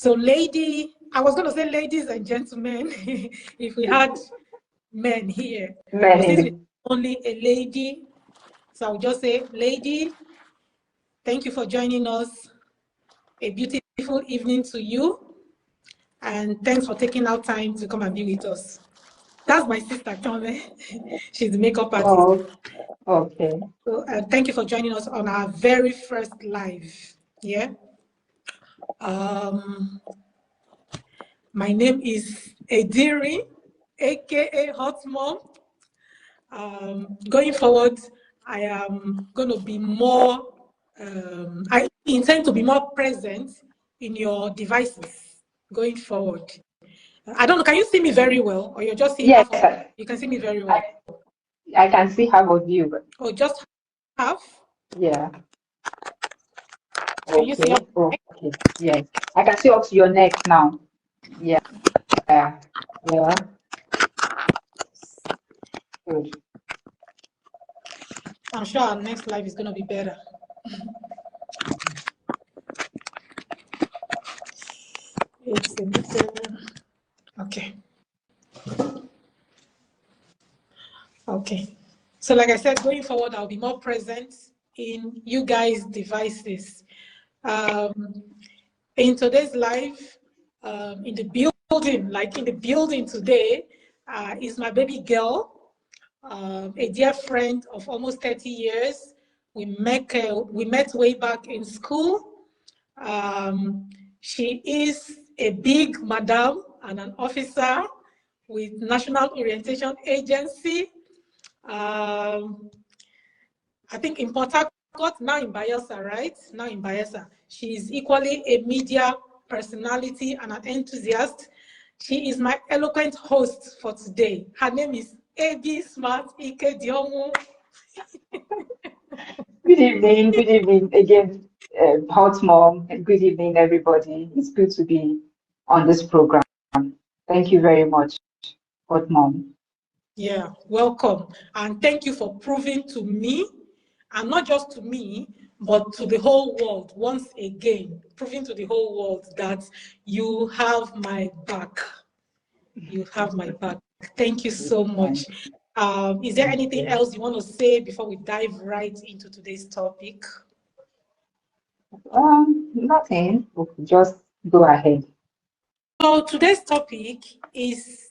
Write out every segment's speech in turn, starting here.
So I was going to say ladies and gentlemen, if we had men here. But since it's only a lady, so I'll just say, lady, thank you for joining us. A beautiful evening to you. And thanks for taking out time to come and be with us. That's my sister, Tome. She's the makeup artist. Oh, okay. So thank you for joining us on our very first live. Yeah. My name is Ediri, aka Hot Mom. Going forward, I am going to be more, I intend to be more present in your devices going forward. I don't know, can you see me very well? Or you're just seeing half of me? You can see me very well. I can see half of you. But... Oh, just half? Yeah. Can you see? Okay. Yes. I can see up to your neck now. Yeah. Yeah. Good. I'm sure our next live is going to be better. It's a little... Okay. Okay. So like I said, going forward, I'll be more present in you guys' devices. In today's live, in the building today, is my baby girl, a dear friend of almost 30 years. We met way back in school. She is a big madam and an officer with National Orientation Agency. I think in Port Harcourt, now in Bayelsa, right? Now in Bayelsa. She is equally a media personality and an enthusiast. She is my eloquent host for today. Her name is AB Smart Ikedionwu. Good evening again, Hot Mom. Good evening, everybody. It's good to be on this program. Thank you very much, Hot Mom. Yeah, welcome. And thank you for proving to me, and not just to me, but to the whole world, once again, proving to the whole world that you have my back. You have my back. Thank you so much. Is there anything else you want to say before we dive right into today's topic? Nothing. Just go ahead. So today's topic is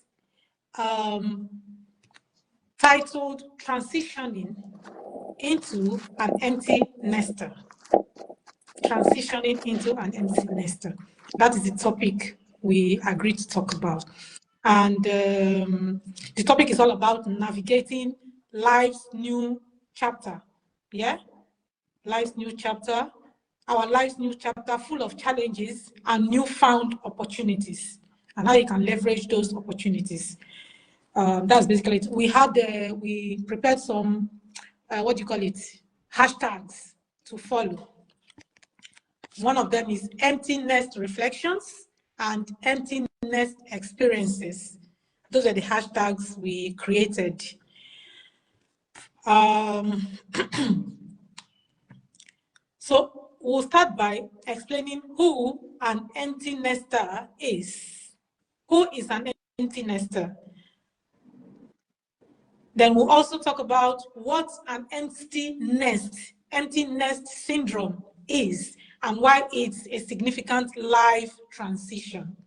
titled Transitioning into an Empty Nester. Transitioning into an empty nester. That is the topic we agreed to talk about. And the topic is all about navigating life's new chapter. Yeah? Life's new chapter. Our life's new chapter full of challenges and newfound opportunities, and how you can leverage those opportunities. That's basically it. We prepared some, hashtags to follow. One of them is empty nest reflections and empty nest experiences. Those are the hashtags we created. So we'll start by explaining who an empty nester is. Who is an empty nester? Then we'll also talk about what an empty nest syndrome is, and why it's a significant life transition.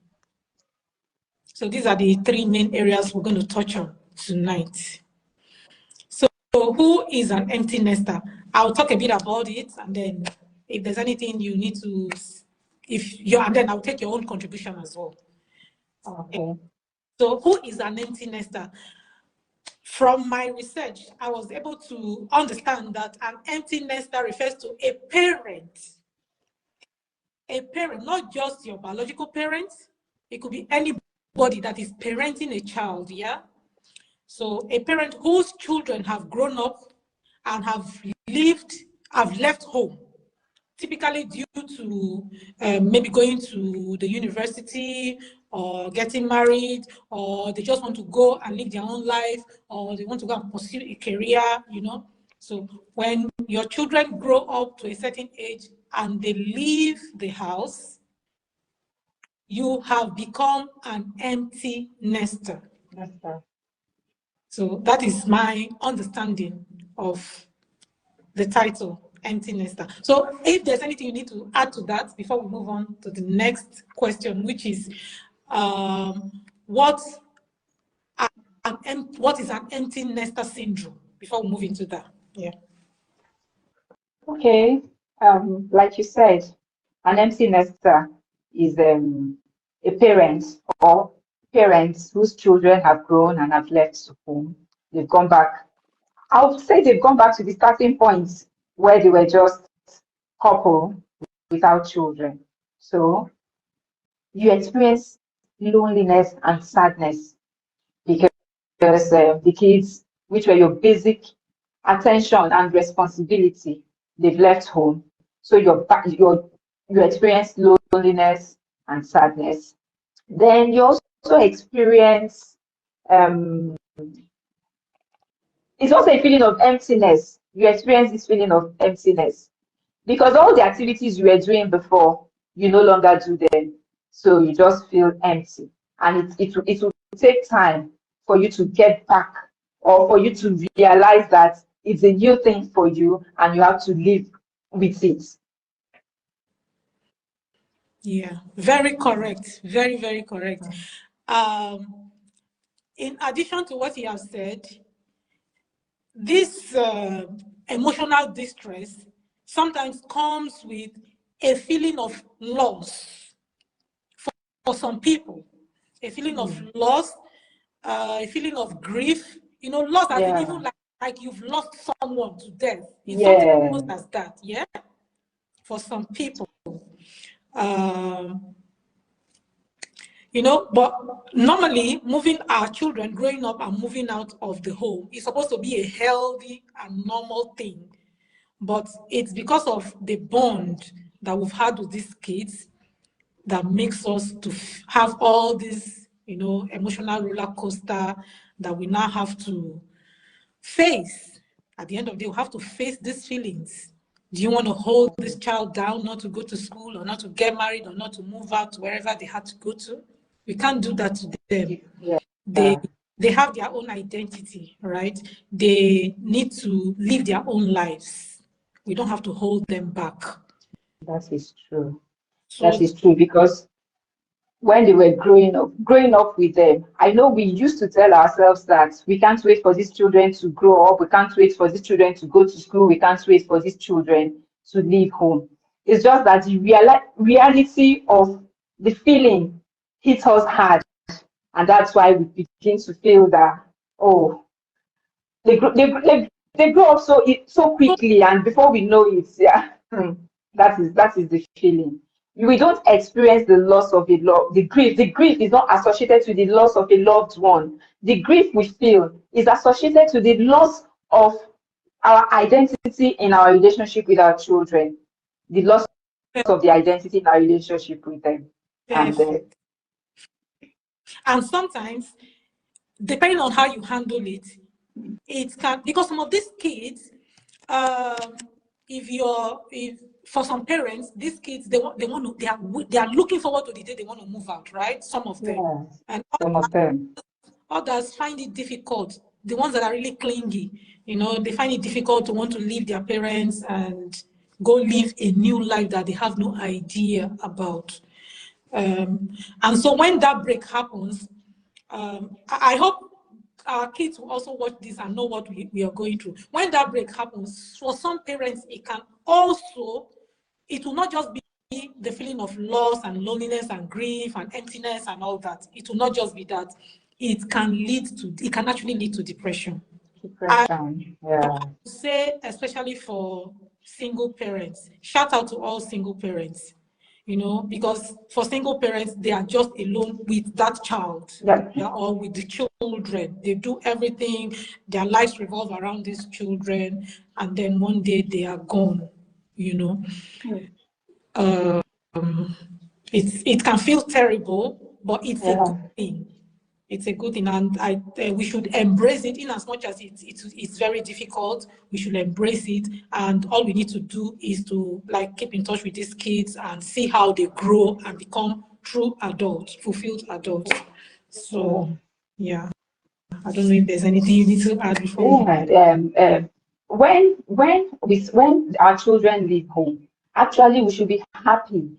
So these are the three main areas we're going to touch on tonight. So who is an empty nester? I'll talk a bit about it, and then if there's anything you need to, and then I'll take your own contribution as well. Okay. So who is an empty nester? From my research, I was able to understand that an empty nester refers to a parent, not just your biological parents. It could be anybody that is parenting a child, yeah? So a parent whose children have grown up and have left home, typically due to maybe going to the university or getting married, or they just want to go and live their own life, or they want to go and pursue a career, you know. So when your children grow up to a certain age and they leave the house, you have become an empty nester. Nester. So that is my understanding of the title, empty nester. So if there's anything you need to add to that before we move on to the next question, which is what is an empty nester syndrome, before we move into that? Yeah. Okay. Like you said, an empty nester is a parent or parents whose children have grown and have left home. They've gone back. I would say they've gone back to the starting point where they were just couple without children. So you experience loneliness and sadness because the kids, which were your basic attention and responsibility, they've left home. So you experience loneliness and sadness. Then you also experience um, it's also a feeling of emptiness. You experience this feeling of emptiness because all the activities you were doing before, you no longer do them. So you just feel empty. And it will take time for you to get back or for you to realize that it's a new thing for you and you have to live with it. Yeah, very correct. Very, very correct. In addition to what you have said, this emotional distress sometimes comes with a feeling of loss for some people, a feeling of loss, a feeling of grief, loss as in even Yeah. like you've lost someone to death. It's something Yeah. almost as that, yeah, for some people. Um, but normally moving our children, growing up and moving out of the home is supposed to be a healthy and normal thing. But it's because of the bond that we've had with these kids that makes us to have all this, emotional roller coaster that we now have to face. At the end of the day, we have to face these feelings. Do you want to hold this child down, not to go to school or not to get married or not to move out to wherever they had to go to? We can't do that to them. Yeah. They have their own identity, right? They need to live their own lives. We don't have to hold them back. That is true. That So is true because when they were growing up with them, I know we used to tell ourselves that we can't wait for these children to grow up, we can't wait for these children to go to school, we can't wait for these children to leave home. It's just that the reality of the feeling hits us hard, and that's why we begin to feel that, oh, they grow up so quickly, and before we know it, yeah, that is the feeling. We don't experience the loss of a love, the grief. The grief is not associated to the loss of a loved one. The grief we feel is associated to the loss of our identity in our relationship with our children, the loss of the identity in our relationship with them. perfect. And sometimes, depending on how you handle it, it can, because some of these kids, if for some parents, these kids they are looking forward to the day they want to move out, right? Some of them, Yes, and some of them. others find it difficult. The ones that are really clingy, they find it difficult to want to leave their parents and go live a new life that they have no idea about. And so when that break happens, I hope our kids will also watch this and know what we are going through. When that break happens, for some parents, it will not just be the feeling of loss and loneliness and grief and emptiness and all that. It will not just be that. It can actually lead to depression. I Depression. Yeah. would say, especially for single parents, shout out to all single parents, because for single parents, they are just alone with that child. Yeah. They are all with the children. They do everything. Their lives revolve around these children. And then one day they are gone, you know. It can feel terrible, but it's a good Yeah. thing. It's a good thing, and we should embrace it. In as much as it's very difficult, we should embrace it. And all we need to do is to keep in touch with these kids and see how they grow and become true adults, fulfilled adults. So, yeah, I don't know if there's anything you need to add before we. When our children leave home, actually we should be happy.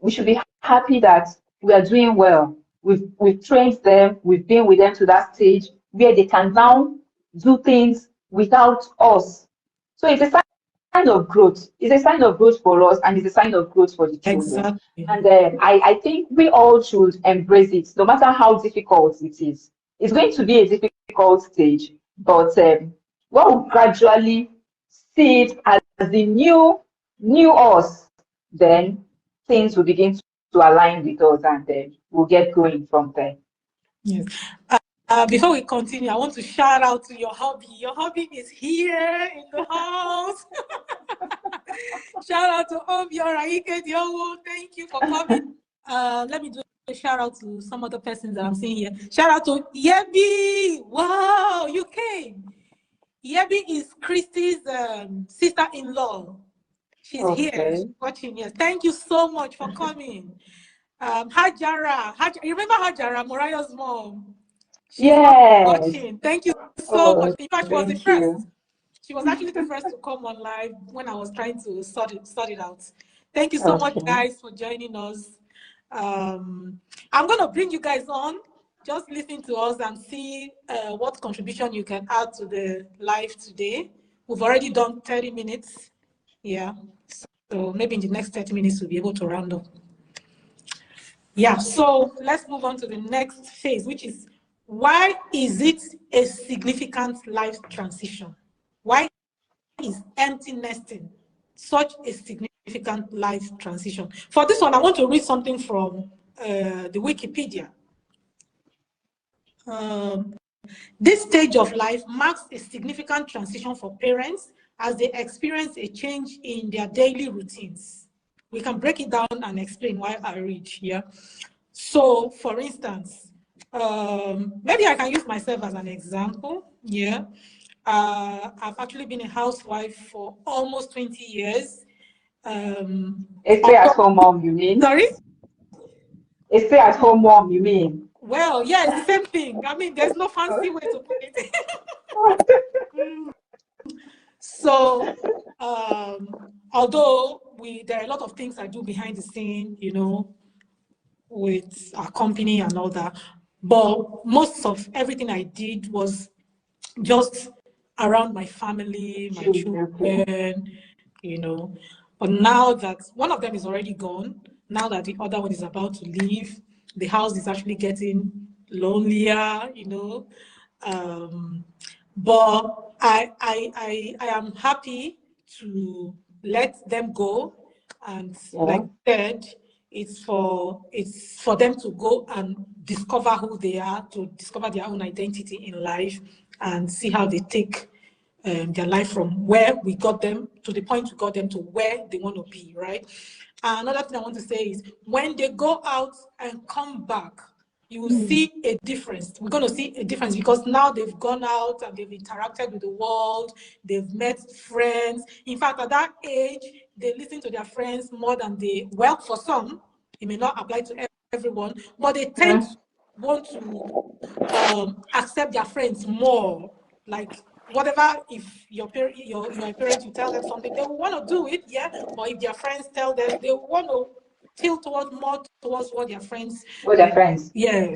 We should be happy that we are doing well. We've trained them, we've been with them to that stage where they can now do things without us. So it's a sign of growth. It's a sign of growth for us, and it's a sign of growth for the children. Exactly. And I think we all should embrace it, no matter how difficult it is. It's going to be a difficult stage, but we'll gradually see it as the new us, then things will begin to align with us, and then we'll get going from there. Yes. Before we continue, I want to shout out to your hubby. Your hubby is here in the house. Shout out to Obiora Ikedionwu. Thank you for coming. Let me do a shout out to some other persons that I'm seeing here. Shout out to Yebi. Wow, you came. Yebi is Christy's sister-in-law. She's here. Okay. She's watching. Yes. Thank you so much for coming. Hajara. You remember Hajara, Moraya's mom? She's Yes. watching. Thank you so much. Oh, In fact, she was the thank first. you. She was actually the first to come on live when I was trying to sort it out. Thank you so much, Okay. guys, for joining us. I'm going to bring you guys on. Just listen to us and see what contribution you can add to the live today. We've already done 30 minutes. Yeah. So maybe in the next 30 minutes, we'll be able to round up. Yeah. So let's move on to the next phase, which is why is it a significant life transition? Why is empty nesting such a significant life transition? For this one, I want to read something from the Wikipedia. This stage of life marks a significant transition for parents as they experience a change in their daily routines. We can break it down and explain why I read here. So, for instance, maybe I can use myself as an example. Yeah. I've actually been a housewife for almost 20 years. A stay-at-home mom, you mean? Sorry? A stay-at-home mom, you mean? Well, yeah, it's the same thing. I mean, there's no fancy way to put it. So, although there are a lot of things I do behind the scene, with our company and all that, but most of everything I did was just around my family, my Okay. children, you know. But now that one of them is already gone, now that the other one is about to leave, the house is actually getting lonelier. But I am happy to let them go, and like Yeah. I said, it's for them to go and discover who they are, to discover their own identity in life, and see how they take their life from where we got them to the point we got them to where they want to be, right? Another thing I want to say is when they go out and come back, you will see a difference. We're going to see a difference because now they've gone out and they've interacted with the world, they've met friends. In fact, at that age, they listen to their friends more than well, for some, it may not apply to everyone, but they tend to want to accept their friends more. Like whatever, if your parent, your parents, you tell them something, they will want to do it, yeah. But if their friends tell them, they want to tilt towards what their friends, With their friends. yeah,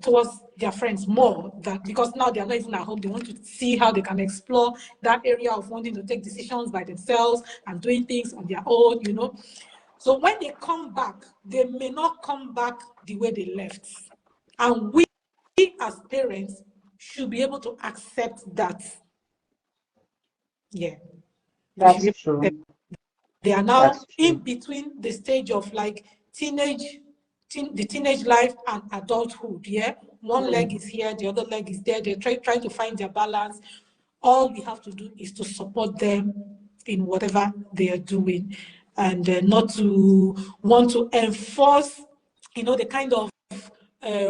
towards their friends more, that because now they're not even at home, they want to see how they can explore that area of wanting to take decisions by themselves and doing things on their own. So when they come back, they may not come back the way they left. And we as parents should be able to accept that. Yeah. We should be That's able to accept. true. They are now That's in true. between the stage of like the teenage life and adulthood. Yeah, one leg is here, the other leg is there. They're trying to find their balance. All we have to do is to support them in whatever they are doing, and not to want to enforce, the kind of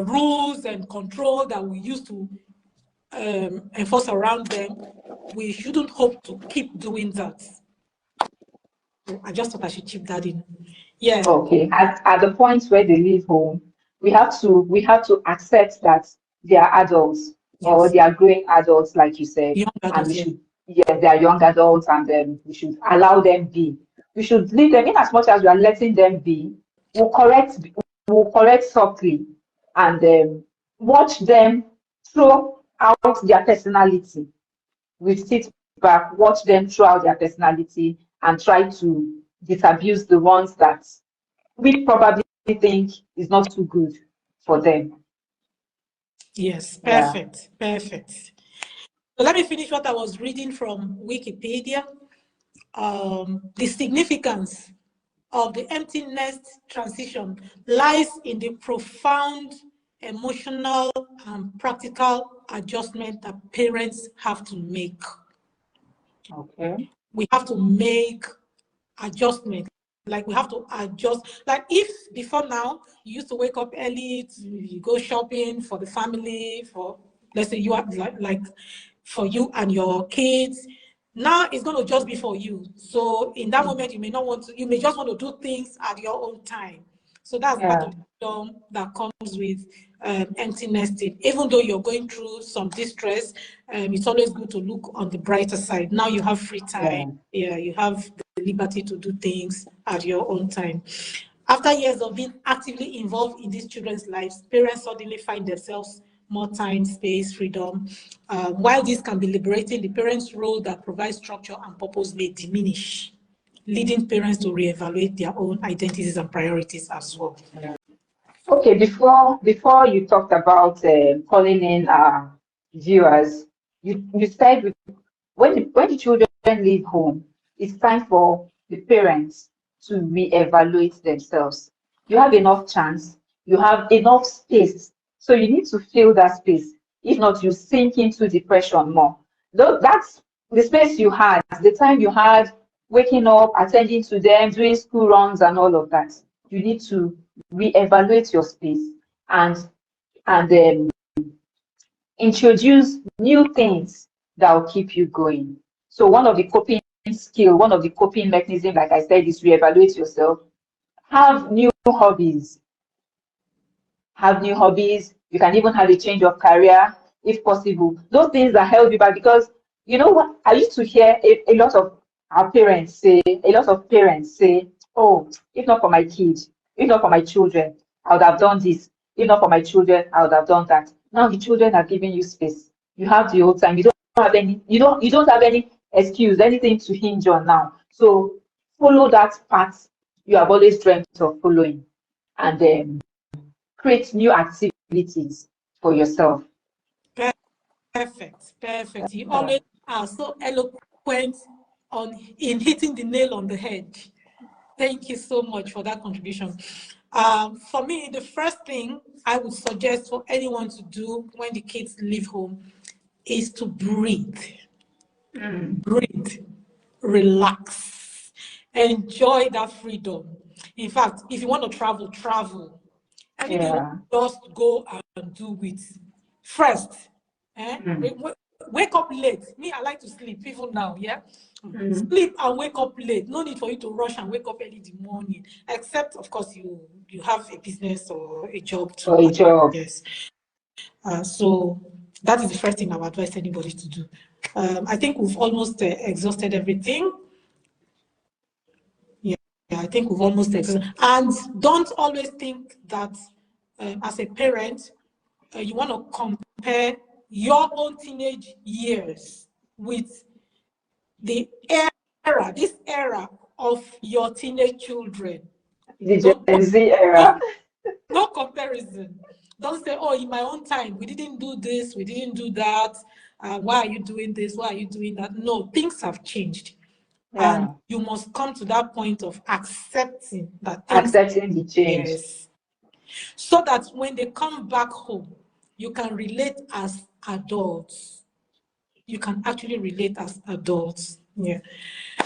rules and control that we used to enforce around them. We shouldn't hope to keep doing that. I just thought I should chip that in. Yeah. Okay, at the point where they leave home, we have to accept that they are adults or Yes. they are growing adults, like you said, Young and we adults. Yeah. should, yes, they are young adults, and we should allow them be. We should leave them in as much as we are letting them be. We'll correct softly, and watch them throw out their personality. We sit back, watch them throw out their personality, and try to disabuse the ones that we probably think is not too good for them. Yes. Yeah. Perfect. Perfect. So let me finish what I was reading from Wikipedia. The significance of the empty nest transition lies in the profound emotional and practical adjustment that parents have to make. Okay. We have to make adjustment. Like we have to adjust. Like if before now you used to wake up early to you go shopping for the family, for let's say you are like for you and your kids. Now it's going to just be for you. So in that Mm. moment, you may not want to. You may just want to do things at your own time. So that's part Yeah. of the freedom that comes with empty nesting. Even though you're going through some distress, it's always good to look on the brighter side. Now you have free time. Yeah. Yeah, you have the liberty to do things at your own time. After years of being actively involved in these children's lives, parents suddenly find themselves more time, space, freedom. While this can be liberating, the parent's role that provides structure and purpose may diminish, leading parents to reevaluate their own identities and priorities as well. Okay, before you talked about calling in viewers, you said when the children leave home, it's time for the parents to reevaluate themselves. You have enough chance, you have enough space, so you need to fill that space. If not, you sink into depression more. Though that's the space you had, the time you had waking up, attending to them, doing school runs and all of that. You need to reevaluate your space and and introduce new things that will keep you going. So one of the coping mechanism, like I said, is reevaluate yourself. Have new hobbies. Have new hobbies. You can even have a change of career if possible. Those things that help you back because you know what? I used to hear a lot of a lot of parents say, oh, if not for my kids, if not for my children, I would have done this. If not for my children, I would have done that. Now the children are giving you space. You have the whole time. You don't have any excuse, anything to hinge on now. So follow that path you have always dreamt of following. And create new activities for yourself. Perfect, perfect. You always are so eloquent on in hitting the nail on the head. Thank you so much for that contribution. For me, the first thing I would suggest for anyone to do when the kids leave home is to breathe. Mm. Breathe, relax, enjoy that freedom. In fact, if you want to travel, travel. Anything you want Yeah. to just go and do it. First, eh? Mm. Wake up late. Me, I like to sleep, even now, yeah? Mm. Sleep and wake up late. No need for you to rush and wake up early in the morning, except, of course, you have a business or a job Or to, a job. yes. So that is the first thing I would advise anybody to do. I think we've almost exhausted everything. Yeah, I think we've almost exhausted. And don't always think that as a parent, you want to compare your own teenage years with the this era of your teenage children. The Don't, Gen Z era. don't no comparison. Don't say, oh, in my own time, we didn't do this, we didn't do that. Why are you doing this? Why are you doing that? No, things have changed. And Yeah. you must come to that point of accepting that things, Accepting the change. yes, so that when they come back home, you can relate as adults. You can actually relate as adults. Yeah.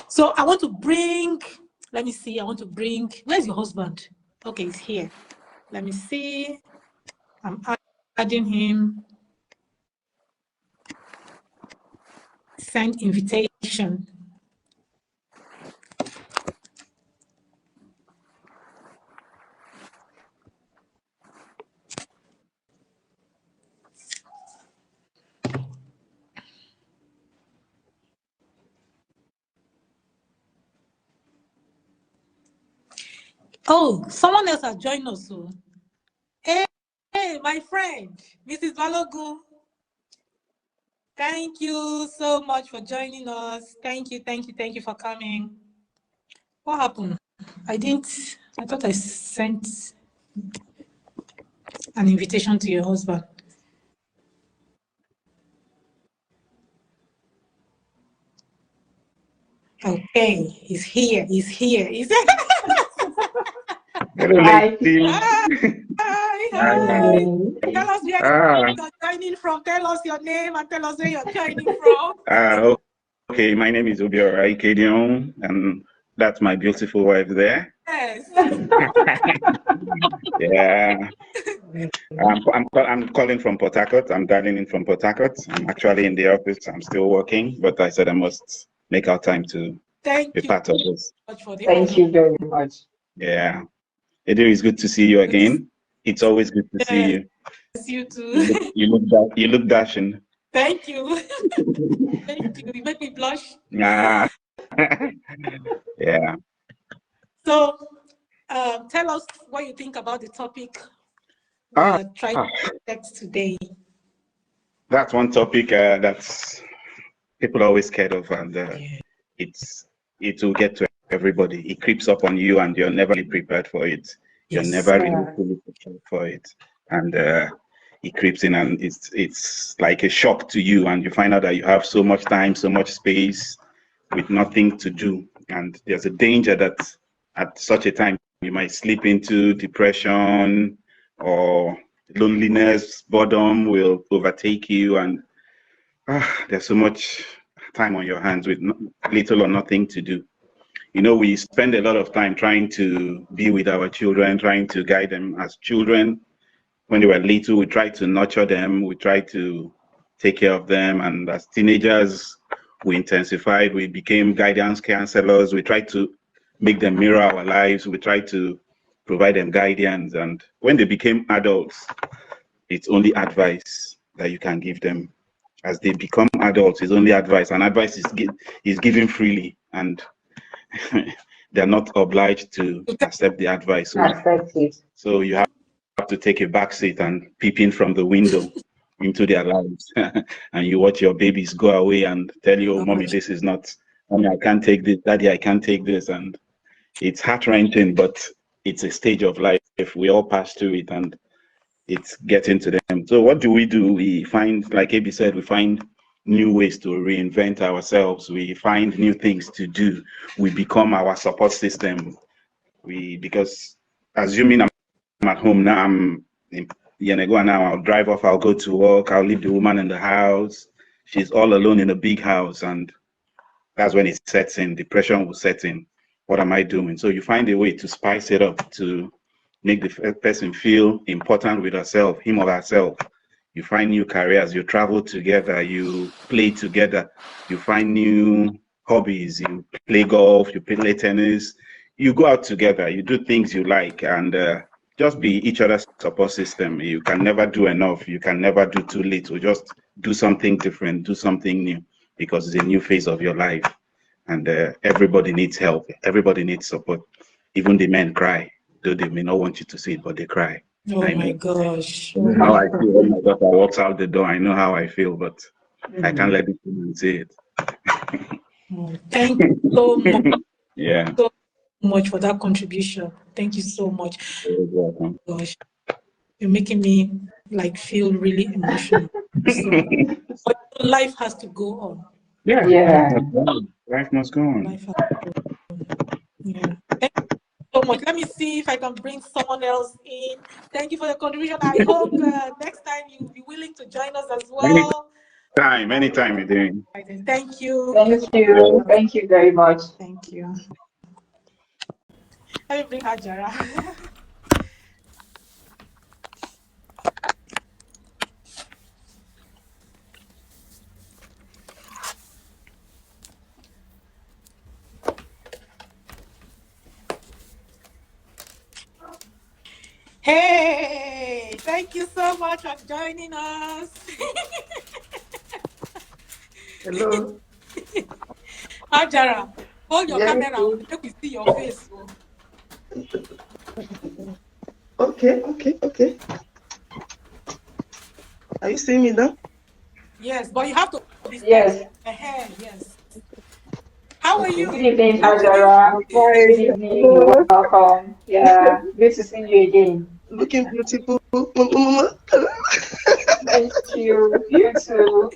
So I want to bring, let me see, where's your husband? Okay, he's here. Let me see. I'm adding him. Send invitation. Oh, someone else has joined us. So, hey, my friend, Mrs. Balogu. Thank you so much for joining us. Thank you for coming. What happened? I thought I sent an invitation to your husband. Okay, he's here. Hello, Hi. lady. Hi. Tell us where you're joining from. Tell us your name and tell us where you're joining from. Okay, my name is Ikedionwu, and that's my beautiful wife there. Yes. Yeah. I'm calling from Port Harcourt. I'm dialing in from Port Harcourt. I'm actually in the office. I'm still working, but I said I must make our time to be part of this. Thank you very much. Yeah. Edu, it's good to see you again. It's always good to see you. Yes, you too. You look dashing. Thank you. Thank you. You make me blush. Yeah. Yeah. So, tell us what you think about the topic we're trying to protect today. That's one topic that's people are always scared of, and it will get to everybody. It creeps up on you, and you're never really prepared for it. You're never really fully prepared for it, and it creeps in, and it's like a shock to you, and you find out that you have so much time, so much space, with nothing to do, and there's a danger that at such a time you might slip into depression or loneliness, boredom will overtake you, and there's so much time on your hands with little or nothing to do. You know, we spend a lot of time trying to be with our children, trying to guide them as children. When they were little, we tried to nurture them, we tried to take care of them. And as teenagers, we intensified, we became guidance counselors, we tried to make them mirror our lives, we tried to provide them guidance. And when they became adults, it's only advice that you can give them. As they become adults, it's only advice, and advice is given freely, and they're not obliged to accept the advice. So you have to take a back seat and peep in from the window into their lives, and you watch your babies go away and tell you, "Oh, mommy, this is not. Mommy, I can't take this. Daddy, I can't take this," and it's heart-wrenching, but it's a stage of life. If we all pass through it, and it's getting to them. So what do? We find, like AB said, we find new ways to reinvent ourselves. We find new things to do. We become our support system. Because assuming I'm at home now, I'm in Yenagoa now, I'll drive off, I'll go to work, I'll leave the woman in the house. She's all alone in a big house, and that's when it sets in, depression will set in. What am I doing? So you find a way to spice it up, to make the person feel important with herself, him or herself. You find new careers, you travel together, you play together, you find new hobbies, you play golf, you play tennis, you go out together, you do things you like, and just be each other's support system. You can never do enough, you can never do too little. Just do something different, do something new, because it's a new phase of your life, and everybody needs help, everybody needs support. Even the men cry, though they may not want you to see it, but they cry. Oh my gosh. I know how I feel when my daughter walks out the door. I know how I feel, but I can't let this woman see it. Thank you so much. Yeah. So much for that contribution. Thank you so much. You're welcome. Gosh, you're making me like feel really emotional. But life has to go on. Yeah. Life must go on. Life has to go on. Yeah. Thank you so much. Let me see if I can bring someone else in. Thank you for the contribution. I hope next time you'll be willing to join us as well. Anytime you're doing. Thank you. Thank you very much. Thank you. Let me bring Hajara. Hey, thank you so much for joining us. Hello. Hajara, hold your camera. Let me see your face. Okay. Are you seeing me now? Yes, but you have to be Yes. steady. Yes. How are Okay. Good you? evening, How are you? Hajara. I'm Good fine. evening. You're Hello. welcome. Yeah. Good to see you again. Looking beautiful. Thank you. You too.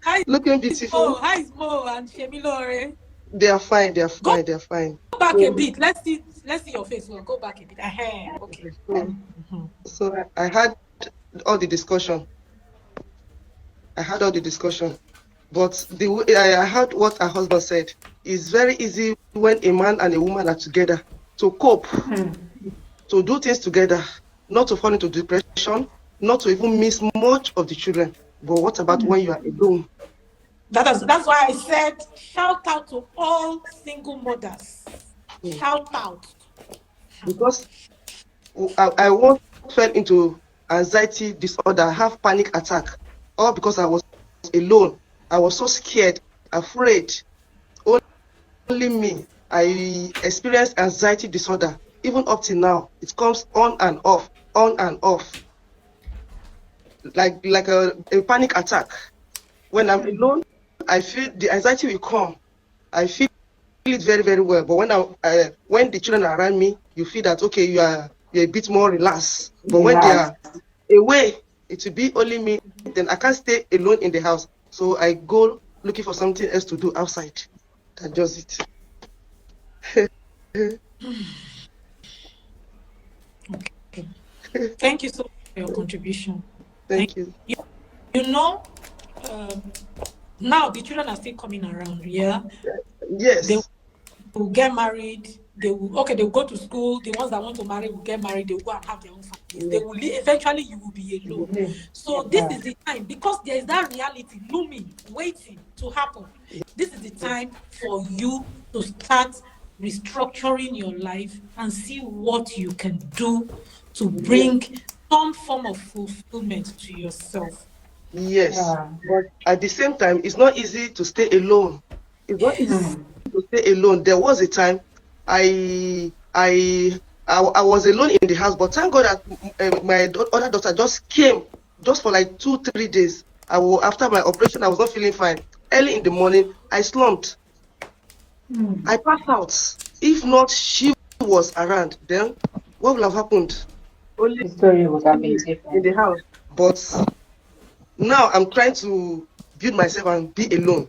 Hi, Looking beautiful. Hi, Mo and Shemilore. They are fine. Go They're fine. back a So, bit. Let's see your face. Well, go back a bit. Okay. so, Mhm. so I had all the discussion. But the way I heard what her husband said. It's very easy when a man and a woman are together to cope, Hmm. to do things together, not to fall into depression, not to even miss much of the children. But what about when you are alone? That's why I said shout out to all single mothers. Hmm. Shout out. Because I once fell into anxiety disorder, have panic attack, all because I was alone. I was so scared, afraid. Only me. I experienced anxiety disorder. Even up till now, it comes on and off, like a panic attack. When I'm alone, I feel the anxiety will come. I feel it very, very well. But when the children are around me, you feel that okay, you're a bit more relaxed. But when they Relax. are away, it will be only me. Then I can't stay alone in the house. So I go looking for something else to do outside. That's just it. Okay. Thank you so much for your contribution. Thank Thank you. you. You know, um, now the children are still coming around. Yeah, they Yes. will get married. They will go to school. The ones that want to marry will get married. They will go and have their own families. They Yes. will leave. Eventually, you will be alone. So this Yeah. is the time, because there is that reality looming, waiting to happen. This is the time for you to start restructuring your life and see what you can do to Yes. bring some form of fulfillment to yourself. Yes. Yeah. But at the same time, it's not easy to stay alone. It's not easy Yes. Hmm. to stay alone. There was a time I was alone in the house, but thank God that my other daughter just came just for like 2 3 days. After my operation, I was not feeling fine. Early in the morning, I slumped. Hmm. I passed out. If not, she was around. Then what would have happened? Only The story would have been me in different. the house. But now I'm trying to build myself and be alone.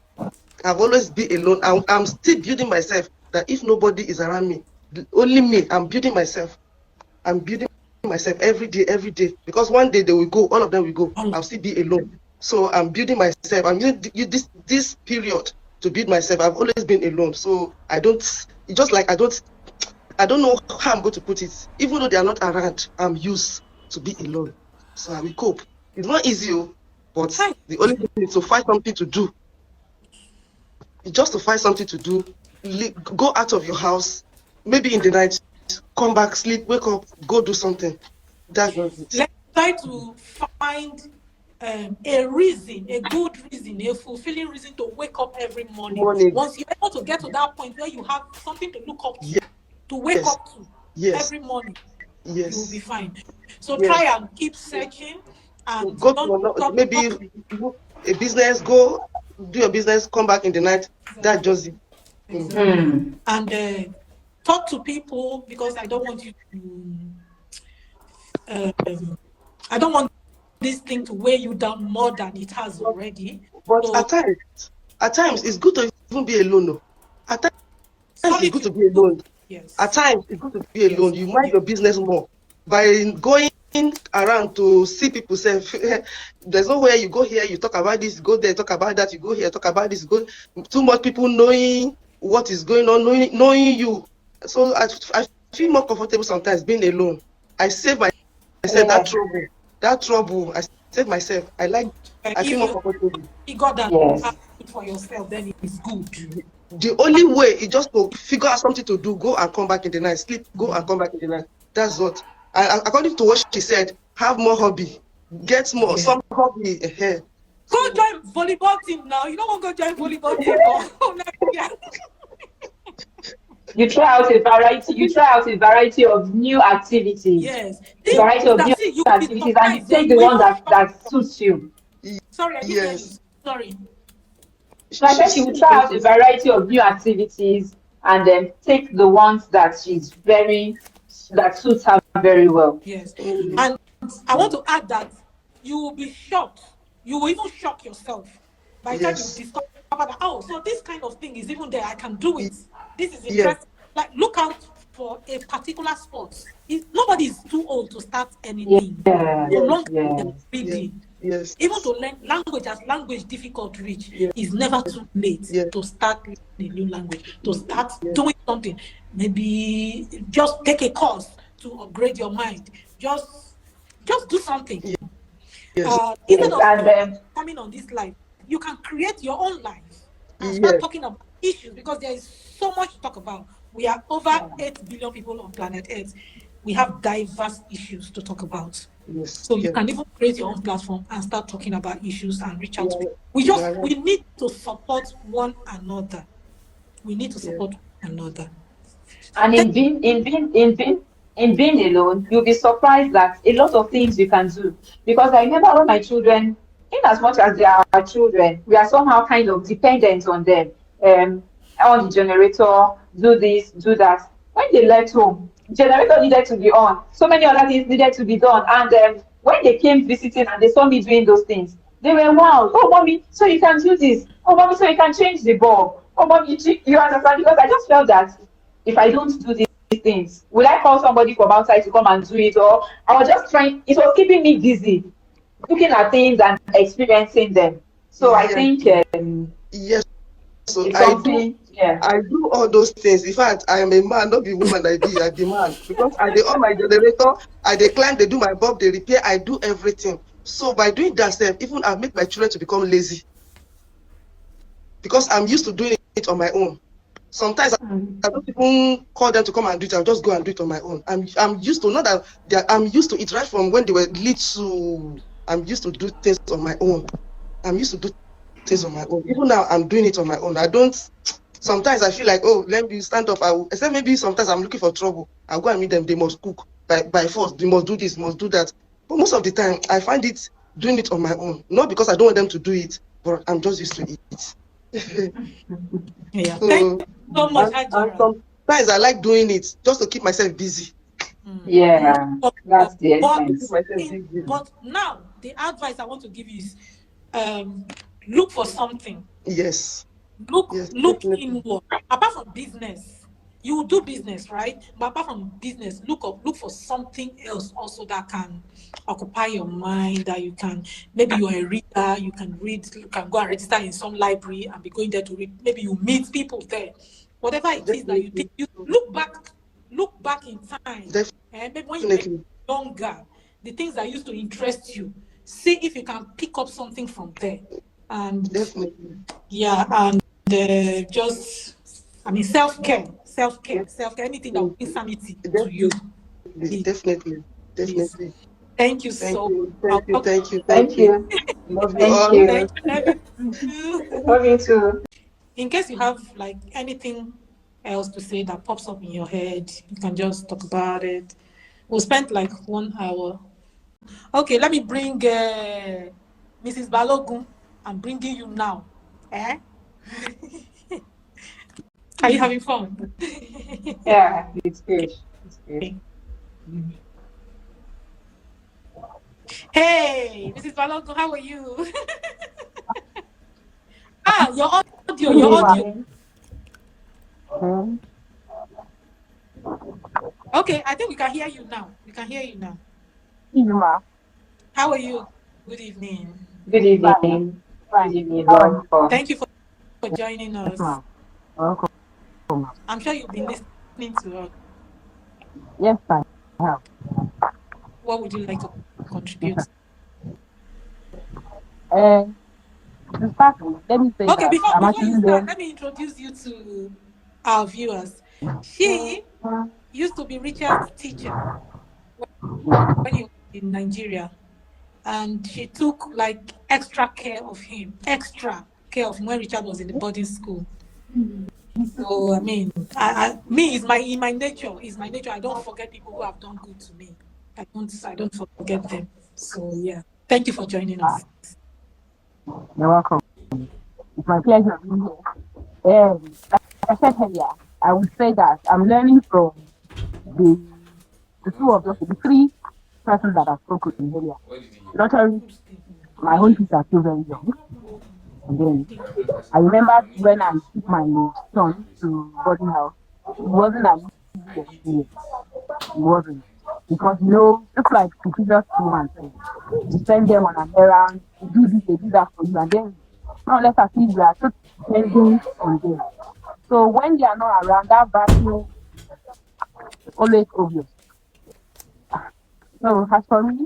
I've always been alone. I'm still building myself that if nobody is around me, only me, I'm building myself. I'm building myself every day. Because one day they will go, all of them will go. All I'll still be alone. So I'm building myself. I'm using this period to build myself. I've always been alone. So it's just like I don't know how I'm going to put it. Even though they are not around, I'm used to be alone. So I will cope. It's not easy, but Hi. the only thing is to find something to do. Just to find something to do. Go out of your house, maybe in the night, come back, sleep, wake up, go do something. That's just it. Let's try to find a reason, a good reason, a fulfilling reason to wake up every morning. Morning. Once you're able to get to that point where you have something to look up to wake Yes, up to yes, every morning, you will be yes, fine. So yes. try and keep searching and Go don't to stop. maybe a business, go do your business, come back in the night. That's Exactly. just it. Mm. Exactly. Hmm. And talk to people, because um, I don't want this thing to weigh you down more than it has But, already. but So at times it's good to even be alone. No? At times it's good solitude. to be alone. At Yes. times it's good to be Yes. alone. You mind Yes. your business more by going around to see people say there's no way you go here, you talk about this, you go there, talk about that, you go here, talk about this, go too much people knowing what is going on, knowing you. So I feel more comfortable sometimes being alone. I save myself Yeah. that trouble. I save myself. I feel If more you comfortable. figure that Yes. out for yourself, then it's good. The only way is just to figure out something to do, go and come back in the night, sleep, go and come back in the night. That's what. And according to what she said, have more hobby, get more Yeah. some hobby ahead. Go So join volleyball team now. You don't want to go join volleyball team for next year. You try out a variety. You try out a variety of new activities. Yes. A Things variety of new that see you will be activities, and you surprised. take You the will one even shock. that suits you. Sorry, I didn't hear you. Yes. Sorry. So I said she will try out a variety of new activities and then take the ones that that suits her very well. Yes. Mm, And I want to add that you will be shocked. You will even shock yourself by the time you yes. discover that, oh, so this kind of thing is even there. I can do it. This is Yes. interesting. Like, look out for a particular sport. Nobody is too old to start Yes, anything. So Yes. long as they're yes. Yes. reading. Yes. Even to learn language, as language difficult to reach, Yes. is never too late Yes. to start learning a new language, to start Yes. doing something. Maybe just take a course to upgrade your mind. Just do something. Yes. Instead Yes, of and coming on this life, you can create your own life and start Yes. talking about issues, because there is so much to talk about. We are over 8 billion people on planet Earth. We have diverse issues to talk about. Yes. So you Yes. can even create your own platform and start talking about issues and reach out to You people. you are We right. need to support one another. We need to Yes. support one another. And Thank in being alone, you'll be surprised that a lot of things you can do. Because I remember when my children, in as much as they are our children, we are somehow kind of dependent on them. On the generator, do this, do that. When they left home, generator needed to be on. So many other things needed to be done. And when they came visiting and they saw me doing those things, they were wow. Oh, mommy, so you can do this. Oh, mommy, so you can change the bulb. Oh, mommy, you understand? Because I just felt that if I don't do these things, will I call somebody from outside to come and do it? Or I was just trying, it was keeping me busy, looking at things and experiencing them. So I Yes. think Yes. So it's something, yeah. I do all those things. In fact, I am a man, not be woman. I be man because I dey on my generator, I dey climb, they do my bulb, they repair, I do everything. So by doing that, even I make my children to become lazy because I'm used to doing it on my own. Sometimes Mm. I don't even call them to come and do it. I'll just go and do it on my own. I'm used to not that I'm used to it right from when they were little. I'm used to do things on my own. I'm used to do things on my own. Even now, I'm doing it on my own. I don't. Sometimes I feel like, oh, let me stand up. Except maybe sometimes I'm looking for trouble. I'll go and meet them. They must cook by force. They must do this, must do that. But most of the time, I find it doing it on my own. Not because I don't want them to do it, but I'm just used to it. Yeah. Thank So, you so much, and Hajara. sometimes I like doing it just to keep myself busy. Yeah, But, that's the but, To keep essence. myself busy. but now the advice I want to give you is, look for something. Yes. Yes, Look definitely. inward. Apart from business, you will do business, right? But apart from business, look for something else also that can occupy your mind. That you can, maybe you're a reader, you can read, you can go and register in some library and be going there to read. Maybe you meet people there. Whatever it is that you think, Definitely. you look back in time, and maybe when you were Definitely. younger, the things that used to interest you. See if you can pick up something from there. And Definitely. yeah, and just, I mean, self care, anything that will bring sanity to you. Definitely. Please, Definitely. please. Definitely. Thank you Thank so much. you. I'll Thank you. talk. Thank you. Thank Thank you. you. Love you Thank Thank you. all. you. Thank you. Love you. Love you too. In case you have like anything else to say that pops up in your head, you can just talk about it. We'll spend like 1 hour. Okay, let me bring Mrs. Balogun. I'm bringing you now. Eh? Are you having fun? Yeah, it's good. It's good. Hey, Mrs. Balogun, how are you? Your audio, Good your audio. evening. Hmm. Okay, I think we can hear you now. We can hear you now. Ijima, How are you? Good evening. Good fine, evening. Good fine. evening, How are you? welcome. Thank you for joining Yes, us. ma'am. Welcome, ma'am. I'm sure you've been listening to us. Yes, I have. What would you like to Yes, contribute? sir. Uh, to start with, let me say Okay, that before I'm before actually you start, learning. let me introduce you to our viewers. She used to be Richard's teacher when he was in Nigeria, and she took like extra care of him when Richard was in the boarding school. So I mean, me is my in my nature. Is my nature. I don't forget people who have done good to me. I don't forget them. So yeah. Thank you for joining us. You're welcome. It's my pleasure being here. Like I said earlier, I would say that I'm learning from the the two of us, the three persons that have spoken earlier. Lottery, my own kids are still very young. And then I remember when I took my son to boarding house, it wasn't an easy experience. It wasn't. Because just like the previous woman said, you send them on an errand, they do this, they do that for you, and then more or less as if you are just depending on them. So when they are not around, that battle is always obvious. So as for me,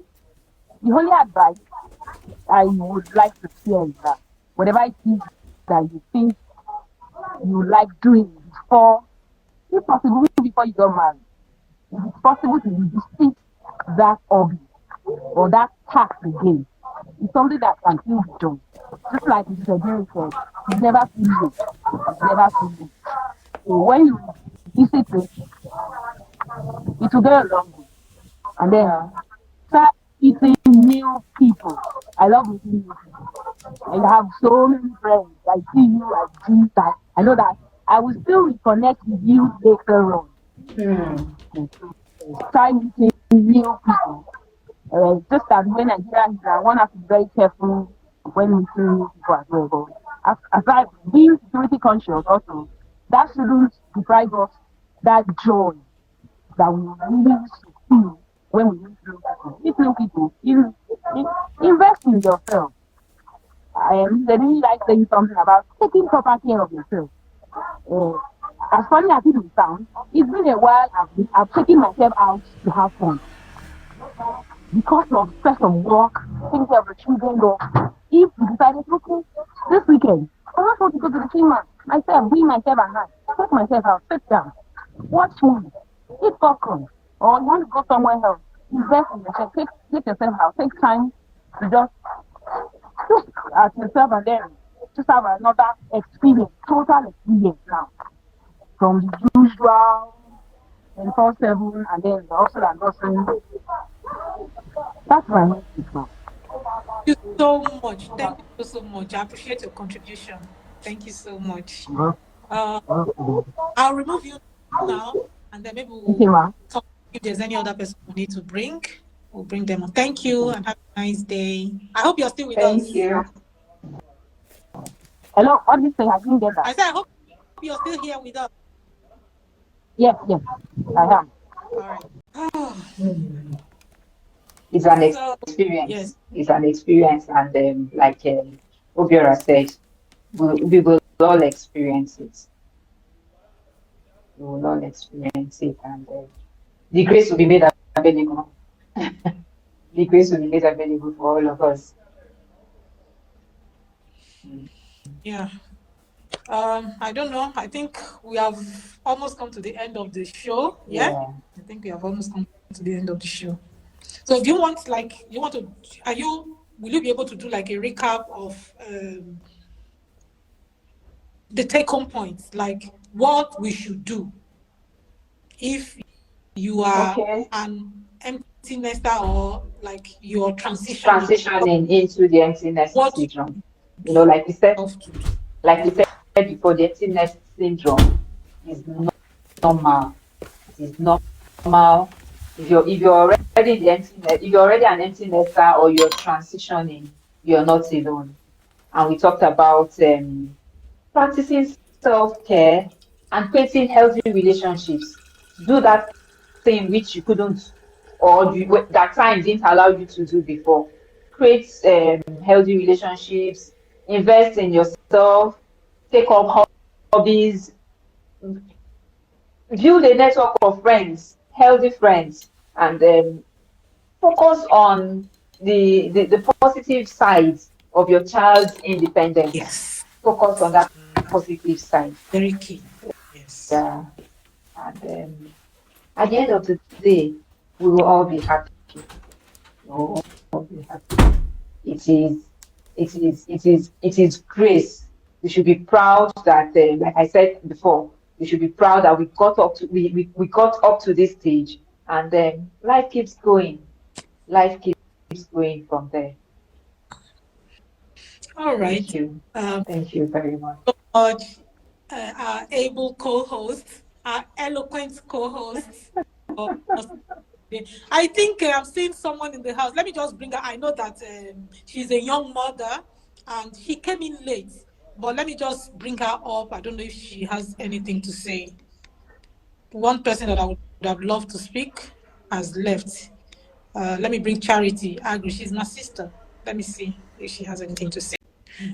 the only advice I would like to share is that whatever it is that you think you like doing before, if possible, even before you got married, if it's possible to revisit that hobby or that task again, it's something that can still be done. Just like Mr. Jerry said, it's never too late. It's never too late. So when you visit it, it will go a long way. And then start meeting new people. I love meeting new people. I have so many friends. I see you, I see that. I know that I will still reconnect with you later on. Hmm. Try meeting new people. Just as when Nigeria is, one has to be very careful when meeting new people as well. But aside being security conscious, also that shouldn't deprive us that joy that we really should feel when we meet new people. Meet new people. Invest in yourself. They really like saying something about taking proper care of yourself. Uh, as funny as it will sound, it's been a while I've taken myself out to have fun because of stress of work, taking care of the children. Though, if we decided, okay, this weekend, I just want to go to the cinema myself, be myself and I, take myself out, sit down, watch movie, eat popcorn, or you want to go somewhere else, invest in yourself, take yourself out, take time to just look at yourself and then just have another experience, total experience now, from the usual 24/7 and then the hustle and bustle. That's my message now. Thank you so much. Thank you so much. I appreciate your contribution. Thank you so much. Uh, I'll remove you now, and then maybe Okay, we'll ma. talk if there's any other person we need to bring. We'll bring them on. Thank you, and have a nice day. I hope you're still with Thank us. you. Hello, what did you say? I didn't get that. I said I hope you're still here with us. Yes, I am. All right. It's an So experience. yes, It's an experience, and like Obiora said, we will all experience it. We will all experience it, and the grace will be made available. The grace will be made available for all of us. yeah. I don't know. I think we have almost come to the end of the show. Yeah, Yeah. I think we have almost come to the end of the show. So, do you want to? Will you be able to do like a recap of the take-home points, like what we should do if you are Okay. an empty nester or like you're transitioning? Transitioning into the emptiness What syndrome. Like we said, have to do? like we said before, the emptiness syndrome is normal. It is normal. If you're already in the emptiness, if you're already an empty nester or you're transitioning, you're not alone. And we talked about practicing self-care and creating healthy relationships. Do that thing which you couldn't, or that time didn't allow you to do before. Create healthy relationships, invest in yourself, take up hobbies, build a network of friends, healthy friends, and focus on the positive sides of your child's independence. Yes, Focus on that positive side. very key. Yes. Yeah. And at the end of the day, we will all be happy. We will all be happy. It is, it is grace. We should be proud that, like I said before, we should be proud that we got up to we got up to this stage, and then life keeps going. Life keeps going from there. All right. Thank you. Um, Thank you very much. so much, our able co-host, our eloquent co-host. I think I'm seeing someone in the house. Let me just bring her. I know that she's a young mother and she came in late, but let me just bring her up. I don't know if she has anything to say. One person that I would have loved to speak has left. Let me bring Charity Agri. She's my sister. Let me see if she has anything to say.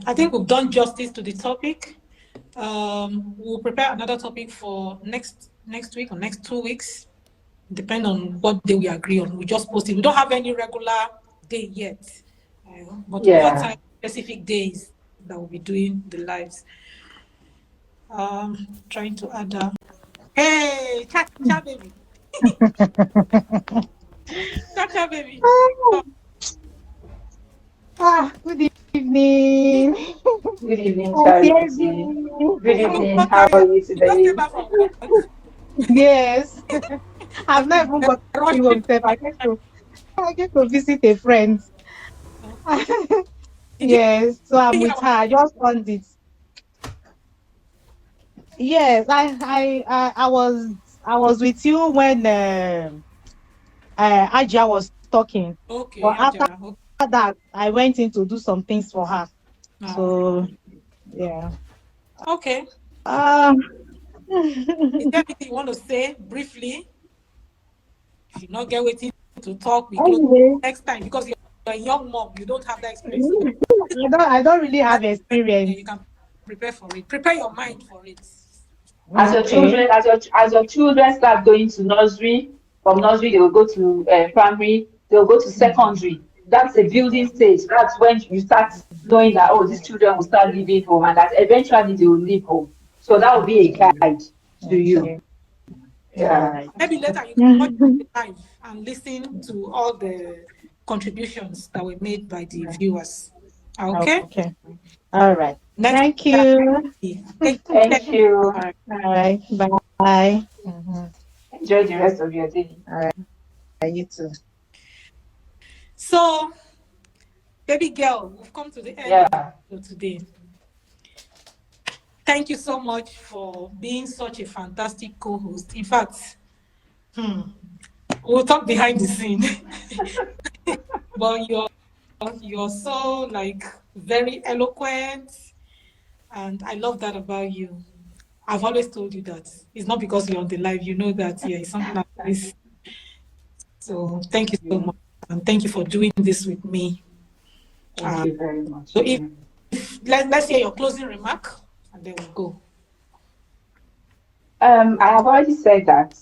I think we've done justice to the topic. We'll prepare another topic for next week or next 2 weeks, depend on what day we agree on. We just post it. We don't have any regular day yet, but over time, specific days that we'll be doing the lives. Trying to add up. Hey, Cha baby. Cha baby. Good evening. Good evening, Charity. Good evening. How are you today? Just came back from work. Yes. I've not even got to home. I get to visit a friend. Yes, so I'm with her. I just found it. Yes, I was with you when Aja was talking. Okay, But after Ajara. that, I went in to do some things for her. Oh. So yeah. Okay. Is there anything you want to say briefly? If you not get waiting to talk, we close next time because you're a young mom. You don't have that experience. I don't really have experience. You can prepare for it. Prepare your mind for it. As your children, as your children start going to nursery, from nursery they will go to primary, they will go to secondary. That's a building stage. That's when you start knowing that, oh, these children will start leaving home, and that eventually they will leave home. So that will be a guide to you. Yeah. Maybe later you can watch the live and listen to all the contributions that were made by the viewers. Okay? Okay. All right. Next Thank you. Thank you. All right. Bye. Enjoy the rest of your day. All right. You too. So, baby girl, we've come to the end of today. Thank you so much for being such a fantastic co-host. In fact, we'll talk behind the scene. But you're so like very eloquent, and I love that about you. I've always told you that it's not because you're on the live, you know that it's something like this. So thank you so much, and thank you for doing this with me. Thank you very much. So let's hear your closing remark, and then we'll go. I have already said that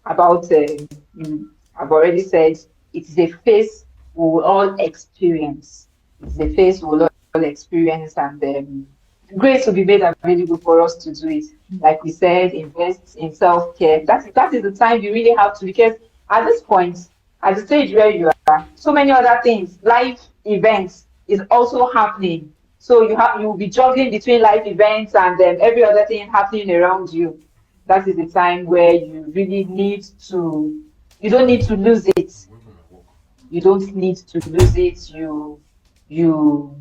about. I've already said it's a phase we will all experience. It's a phase we will all experience, and grace will be made available for us to do it. Like we said, invest in self-care. That is the time you really have to, because at this point, at the stage where you are, so many other things, life events is also happening. So you will be juggling between life events and every other thing happening around you. That is the time where you really need to. You don't need to lose it. You don't need to lose it. You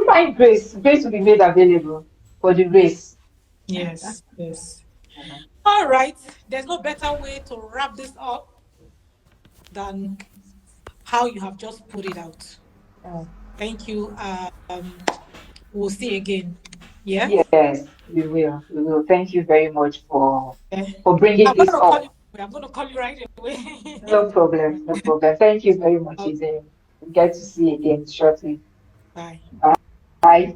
find grace. Grace will be made available for the race. Yes. All right. There's no better way to wrap this up than how you have just put it out. Thank you. We'll see again. Yeah. Yes, we will. We will. Thank you very much for bringing this up. I'm going to call you right away. No problem. No problem. Thank you very much, Izzy. We get to see you again shortly. Bye. Bye.